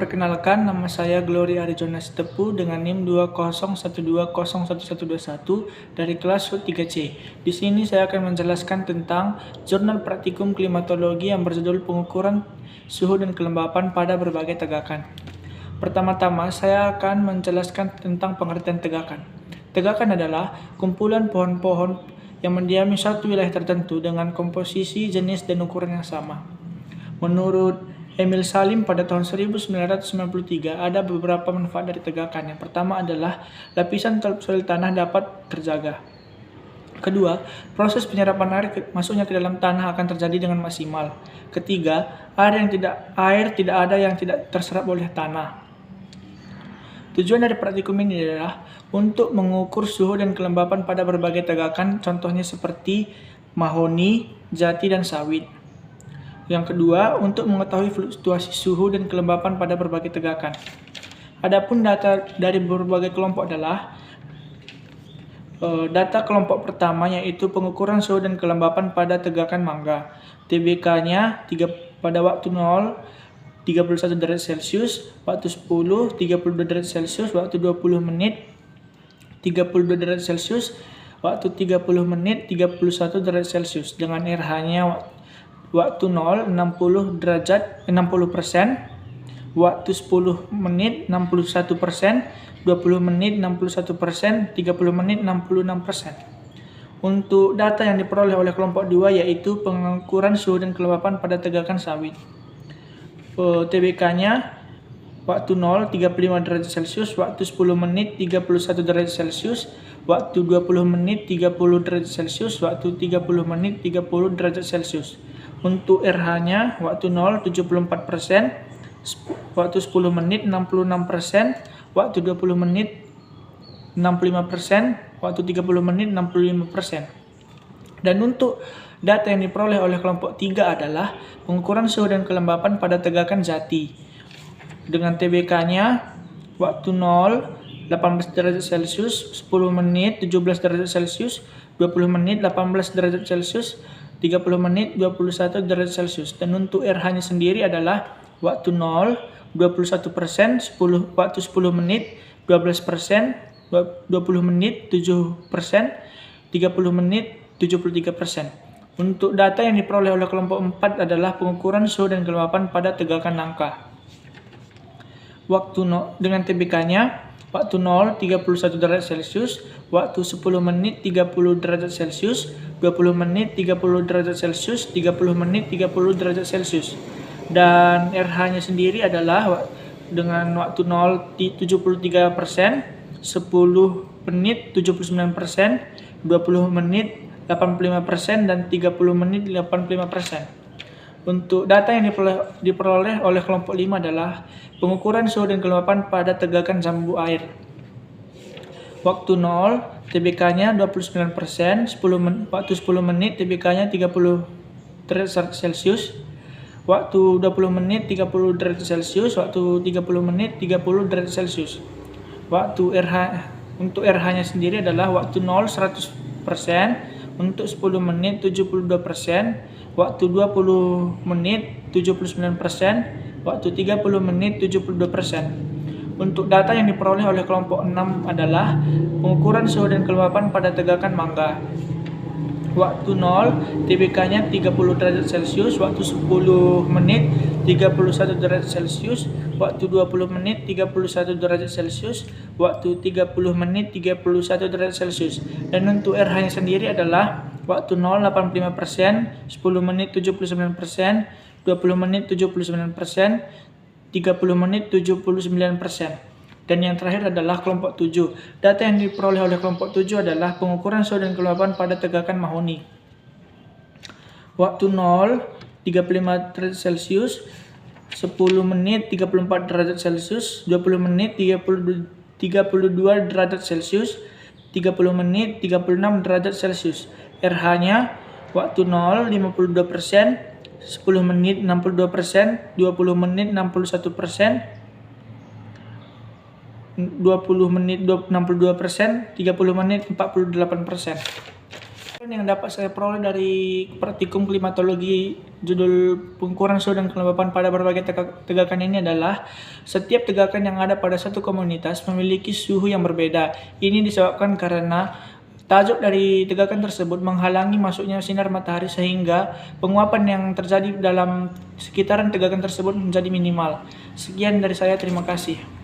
Perkenalkan, nama saya Glory Arizona Sitepu dengan NIM 201201121 dari kelas HUT 3C. Di sini saya akan menjelaskan tentang jurnal praktikum klimatologi yang berjudul pengukuran suhu dan kelembapan pada berbagai tegakan. Pertama-tama, saya akan menjelaskan tentang pengertian tegakan. Tegakan adalah kumpulan pohon-pohon yang mendiami satu wilayah tertentu dengan komposisi, jenis, dan ukuran yang sama. Menurut Emil Salim pada tahun 1993, ada beberapa manfaat dari tegakan. Yang pertama adalah lapisan topsoil tanah dapat terjaga. Kedua, proses penyerapan air masuknya ke dalam tanah akan terjadi dengan maksimal. Ketiga, air tidak ada yang tidak terserap oleh tanah. Tujuan dari praktikum ini adalah untuk mengukur suhu dan kelembapan pada berbagai tegakan, contohnya seperti mahoni, jati, dan sawit. Yang kedua, untuk mengetahui fluktuasi suhu dan kelembapan pada berbagai tegakan. Adapun data dari berbagai kelompok adalah data kelompok pertama, yaitu pengukuran suhu dan kelembapan pada tegakan mangga. TBK-nya pada waktu 0, 31 derajat Celcius, waktu 10, 32 derajat Celcius, waktu 20 menit, 32 derajat Celcius, waktu 30 menit, 31 derajat Celcius, dengan RH-nya waktu 0, 60%, waktu 10 menit, 61%, 20 menit, 61%, 30 menit, 66%. Untuk data yang diperoleh oleh kelompok 2, yaitu pengukuran suhu dan kelembapan pada tegakan sawit. TBK-nya waktu 0, 35 derajat Celcius, waktu 10 menit, 31 derajat Celcius, waktu 20 menit, 30 derajat Celcius, waktu 30 menit, 30 derajat Celcius. Untuk RH-nya waktu 0, 74%, waktu 10 menit, 66%, waktu 20 menit, 65%, waktu 30 menit, 65%. Dan untuk data yang diperoleh oleh kelompok 3 adalah pengukuran suhu dan kelembapan pada tegakan jati. Dengan TBK-nya waktu 0, 18 derajat Celcius, 10 menit, 17 derajat Celcius, 20 menit, 18 derajat Celcius, 30 menit, 21 derajat Celcius. Dan untuk RH-nya sendiri adalah waktu 0, 21%, waktu 10 menit, 12%, 20 menit, 7%, 30 menit, 73%. Untuk data yang diperoleh oleh kelompok 4 adalah pengukuran suhu dan kelembapan pada tegakan nangka. Waktu 0 dengan TBK-nya waktu 0, 31 derajat Celcius, waktu 10 menit, 30 derajat Celcius, 20 menit, 30 derajat Celcius, 30 menit, 30 derajat Celcius. Dan RH-nya sendiri adalah dengan waktu 0, 73%, 10 menit, 79%, 20 menit, 85%, dan 30 menit, 85%. Untuk data yang diperoleh oleh kelompok 5 adalah pengukuran suhu dan kelembapan pada tegakan jambu air. Waktu 0, TBK-nya 29%, waktu 10 menit, TBK-nya 30 derajat Celcius, waktu 20 menit, 30 derajat Celcius, waktu 30 menit, 30 derajat Celcius. Untuk RH-nya sendiri adalah waktu 0, 100%, untuk 10 menit, 72%, waktu 20 menit, 79%, waktu 30 menit, 72%. Untuk data yang diperoleh oleh kelompok 6 adalah pengukuran suhu dan kelembapan pada tegakan mangga. Waktu 0, TBK-nya 30 derajat Celcius, waktu 10 menit, 31 derajat Celcius, waktu 20 menit, 31 derajat Celcius, waktu 30 menit, 31 derajat Celcius. Dan untuk RH-nya sendiri adalah waktu 0, 85%, 10 menit, 79%, 20 menit, 79%, 30 menit, 79%. Dan yang terakhir adalah kelompok 7. Data yang diperoleh oleh kelompok 7 adalah pengukuran suhu dan kelembapan pada tegakan mahoni. Waktu 0, 35 derajat Celcius, 10 menit, 34 derajat Celcius, 20 menit, 32 derajat Celcius, 30 menit, 36 derajat Celcius. RH-nya waktu 0, 52%, 10 menit, 62%, 20 menit, 61%, 20 menit, 62%, 30 menit, 48%. Yang dapat saya peroleh dari praktikum klimatologi judul pengukuran suhu dan kelembapan pada berbagai tegakan ini adalah setiap tegakan yang ada pada satu komunitas memiliki suhu yang berbeda. Ini disebabkan karena tajuk dari tegakan tersebut menghalangi masuknya sinar matahari sehingga penguapan yang terjadi dalam sekitaran tegakan tersebut menjadi minimal. Sekian dari saya, terima kasih.